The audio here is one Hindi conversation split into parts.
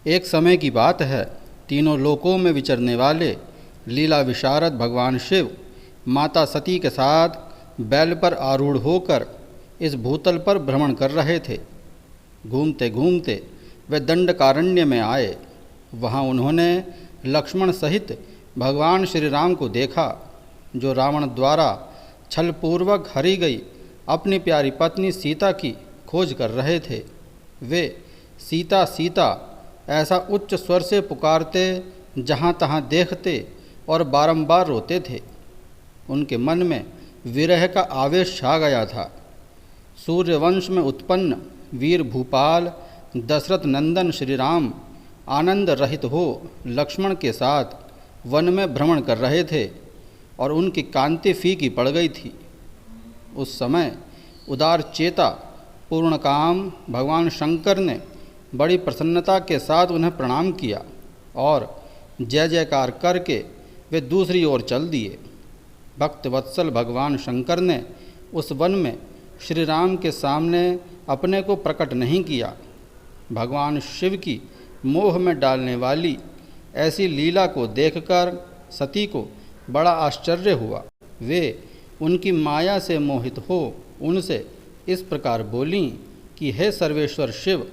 एक समय की बात है, तीनों लोकों में विचरने वाले लीला विशारद भगवान शिव माता सती के साथ बैल पर आरूढ़ होकर इस भूतल पर भ्रमण कर रहे थे। घूमते घूमते वे दंडकारण्य में आए। वहाँ उन्होंने लक्ष्मण सहित भगवान श्री राम को देखा, जो रावण द्वारा छलपूर्वक हरी गई अपनी प्यारी पत्नी सीता की खोज कर रहे थे। वे सीता सीता ऐसा उच्च स्वर से पुकारते, जहाँ तहाँ देखते और बारंबार रोते थे। उनके मन में विरह का आवेश छा गया था। सूर्यवंश में उत्पन्न वीर भूपाल दशरथ नंदन श्री राम आनंद रहित हो लक्ष्मण के साथ वन में भ्रमण कर रहे थे और उनकी कांति फीकी पड़ गई थी। उस समय उदार चेता पूर्णकाम भगवान शंकर ने बड़ी प्रसन्नता के साथ उन्हें प्रणाम किया और जय जयकार करके वे दूसरी ओर चल दिए। भक्त वत्सल भगवान शंकर ने उस वन में श्री राम के सामने अपने को प्रकट नहीं किया। भगवान शिव की मोह में डालने वाली ऐसी लीला को देखकर सती को बड़ा आश्चर्य हुआ। वे उनकी माया से मोहित हो उनसे इस प्रकार बोलीं कि हे सर्वेश्वर शिव,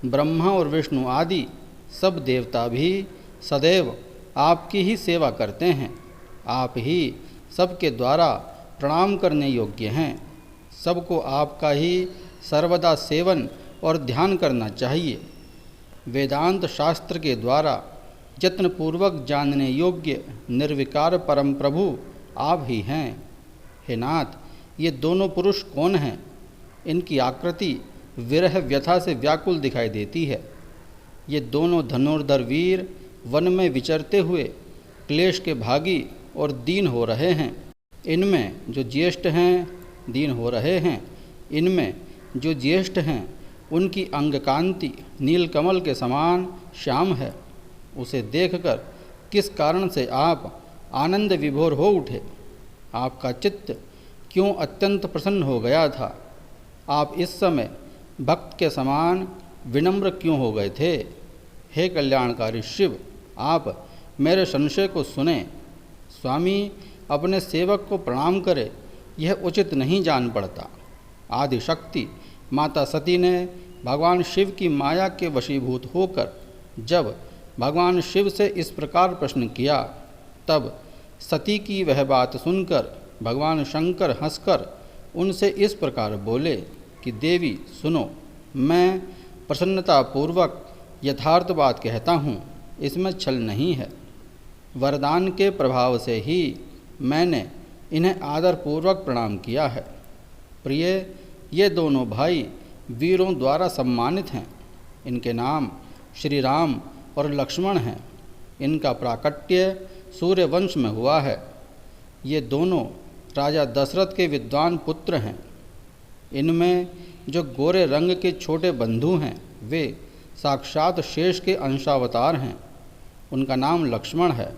ब्रह्मा और विष्णु आदि सब देवता भी सदैव आपकी ही सेवा करते हैं। आप ही सबके द्वारा प्रणाम करने योग्य हैं। सबको आपका ही सर्वदा सेवन और ध्यान करना चाहिए। वेदांत शास्त्र के द्वारा यत्नपूर्वक जानने योग्य निर्विकार परम प्रभु आप ही हैं। हे नाथ, ये दोनों पुरुष कौन हैं? इनकी आकृति विरह व्यथा से व्याकुल दिखाई देती है। ये दोनों धनुर्धर वीर वन में विचरते हुए क्लेश के भागी और दीन हो रहे हैं। इनमें जो ज्येष्ठ हैं दीन हो रहे हैं। इनमें जो ज्येष्ठ हैं उनकी अंगकांति नीलकमल के समान श्याम है। उसे देखकर किस कारण से आप आनंद विभोर हो उठे? आपका चित्त क्यों अत्यंत प्रसन्न हो गया था? आप इस समय भक्त के समान विनम्र क्यों हो गए थे? हे कल्याणकारी शिव, आप मेरे संशय को सुने। स्वामी अपने सेवक को प्रणाम करे, यह उचित नहीं जान पड़ता। आदि शक्ति माता सती ने भगवान शिव की माया के वशीभूत होकर जब भगवान शिव से इस प्रकार प्रश्न किया, तब सती की वह बात सुनकर भगवान शंकर हंसकर उनसे इस प्रकार बोले कि देवी सुनो, मैं प्रसन्नतापूर्वक यथार्थ बात कहता हूँ, इसमें छल नहीं है। वरदान के प्रभाव से ही मैंने इन्हें आदरपूर्वक प्रणाम किया है। प्रिय, ये दोनों भाई वीरों द्वारा सम्मानित हैं। इनके नाम श्री राम और लक्ष्मण हैं। इनका प्राकट्य सूर्यवंश में हुआ है। ये दोनों राजा दशरथ के विद्वान पुत्र हैं। इनमें जो गोरे रंग के छोटे बंधु हैं वे साक्षात शेष के अंशावतार हैं। उनका नाम लक्ष्मण है।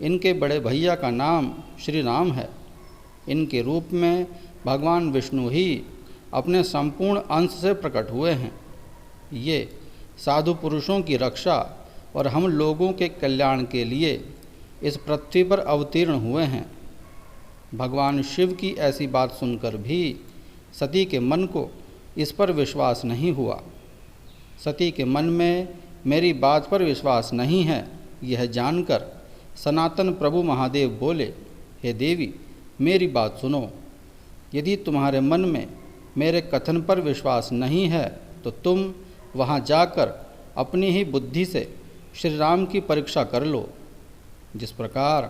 इनके बड़े भैया का नाम श्री राम है। इनके रूप में भगवान विष्णु ही अपने संपूर्ण अंश से प्रकट हुए हैं। ये साधु पुरुषों की रक्षा और हम लोगों के कल्याण के लिए इस पृथ्वी पर अवतीर्ण हुए हैं। भगवान शिव की ऐसी बात सुनकर भी सती के मन को इस पर विश्वास नहीं हुआ। सती के मन में मेरी बात पर विश्वास नहीं है, यह जानकर सनातन प्रभु महादेव बोले, हे देवी, मेरी बात सुनो। यदि तुम्हारे मन में मेरे कथन पर विश्वास नहीं है तो तुम वहाँ जाकर अपनी ही बुद्धि से श्री राम की परीक्षा कर लो। जिस प्रकार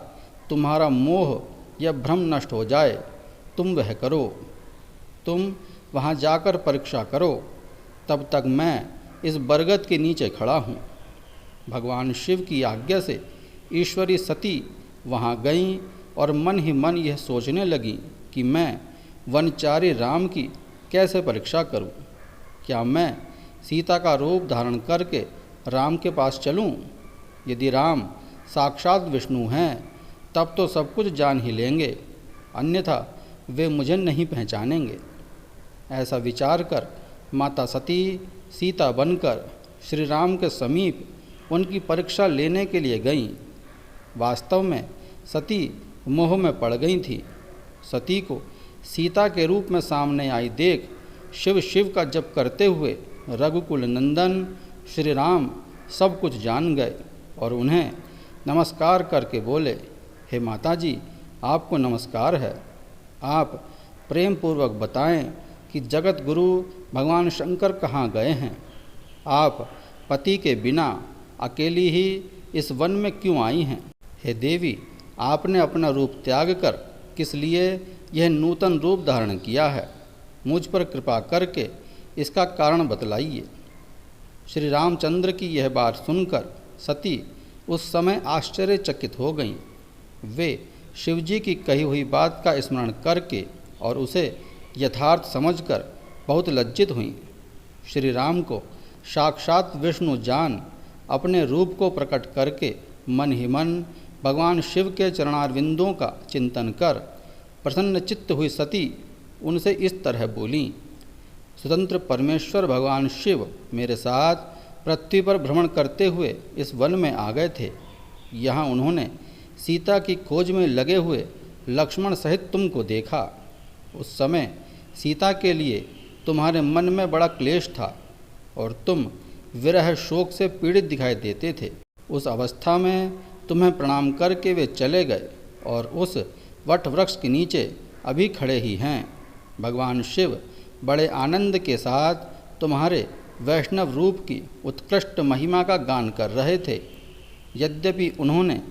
तुम्हारा मोह या भ्रम नष्ट हो जाए तुम वह करो। तुम वहाँ जाकर परीक्षा करो, तब तक मैं इस बरगद के नीचे खड़ा हूँ। भगवान शिव की आज्ञा से ईश्वरी सती वहाँ गईं और मन ही मन यह सोचने लगीं कि मैं वनचारी राम की कैसे परीक्षा करूं? क्या मैं सीता का रूप धारण करके राम के पास चलूं? यदि राम साक्षात विष्णु हैं तब तो सब कुछ जान ही लेंगे, अन्यथा वे मुझे नहीं पहचानेंगे। ऐसा विचार कर माता सती सीता बनकर श्री राम के समीप उनकी परीक्षा लेने के लिए गईं। वास्तव में सती मोह में पड़ गई थी। सती को सीता के रूप में सामने आई देख शिव शिव का जप करते हुए रघुकुल नंदन श्री राम सब कुछ जान गए और उन्हें नमस्कार करके बोले, हे माता जी, आपको नमस्कार है। आप प्रेम पूर्वक बताएं कि जगत गुरु भगवान शंकर कहाँ गए हैं। आप पति के बिना अकेली ही इस वन में क्यों आई हैं। हे देवी, आपने अपना रूप त्याग कर किस लिए यह नूतन रूप धारण किया है। मुझ पर कृपा करके इसका कारण बतलाइए। श्री रामचंद्र की यह बात सुनकर सती उस समय आश्चर्यचकित हो गईं। वे शिवजी की कही हुई बात का स्मरण करके और उसे यथार्थ समझकर बहुत लज्जित हुईं। श्री राम को साक्षात विष्णु जान अपने रूप को प्रकट करके मन ही मन भगवान शिव के चरणारविंदों का चिंतन कर प्रसन्न चित्त हुई सती उनसे इस तरह बोलीं, स्वतंत्र परमेश्वर भगवान शिव मेरे साथ पृथ्वी पर भ्रमण करते हुए इस वन में आ गए थे। यहाँ उन्होंने सीता की खोज में लगे हुए लक्ष्मण सहित तुमको देखा। उस समय सीता के लिए तुम्हारे मन में बड़ा क्लेश था और तुम विरह शोक से पीड़ित दिखाई देते थे। उस अवस्था में तुम्हें प्रणाम करके वे चले गए और उस वट वृक्ष के नीचे अभी खड़े ही हैं। भगवान शिव बड़े आनंद के साथ तुम्हारे वैष्णव रूप की उत्कृष्ट महिमा का गान कर रहे थे। यद्यपि उन्होंने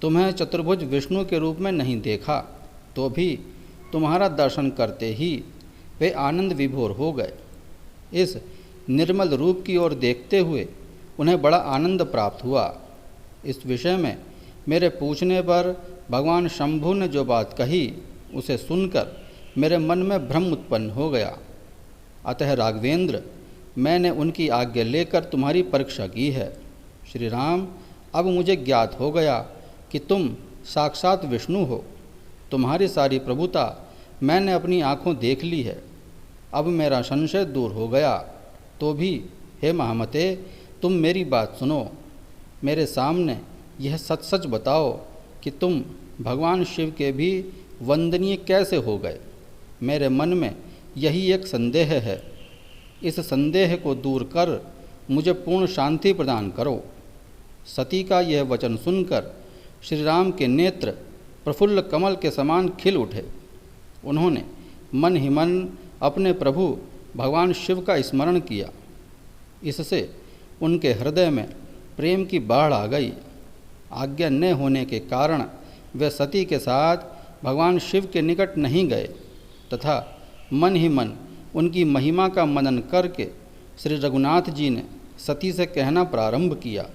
तुम्हें चतुर्भुज विष्णु के रूप में नहीं देखा, तो भी तुम्हारा दर्शन करते ही वे आनंद विभोर हो गए। इस निर्मल रूप की ओर देखते हुए उन्हें बड़ा आनंद प्राप्त हुआ। इस विषय में मेरे पूछने पर भगवान शंभु ने जो बात कही उसे सुनकर मेरे मन में भ्रम उत्पन्न हो गया। अतः राघवेंद्र, मैंने उनकी आज्ञा लेकर तुम्हारी परीक्षा की है। श्री राम, अब मुझे ज्ञात हो गया कि तुम साक्षात विष्णु हो। तुम्हारी सारी प्रभुता मैंने अपनी आँखों देख ली है। अब मेरा संशय दूर हो गया। तो भी हे महामते, तुम मेरी बात सुनो। मेरे सामने यह सच सच बताओ कि तुम भगवान शिव के भी वंदनीय कैसे हो गए। मेरे मन में यही एक संदेह है। इस संदेह को दूर कर मुझे पूर्ण शांति प्रदान करो। सती का यह वचन सुनकर श्री राम के नेत्र प्रफुल्ल कमल के समान खिल उठे। उन्होंने मन ही मन अपने प्रभु भगवान शिव का स्मरण किया। इससे उनके हृदय में प्रेम की बाढ़ आ गई। आज्ञा न होने के कारण वे सती के साथ भगवान शिव के निकट नहीं गए तथा मन ही मन उनकी महिमा का मनन करके श्री रघुनाथ जी ने सती से कहना प्रारंभ किया।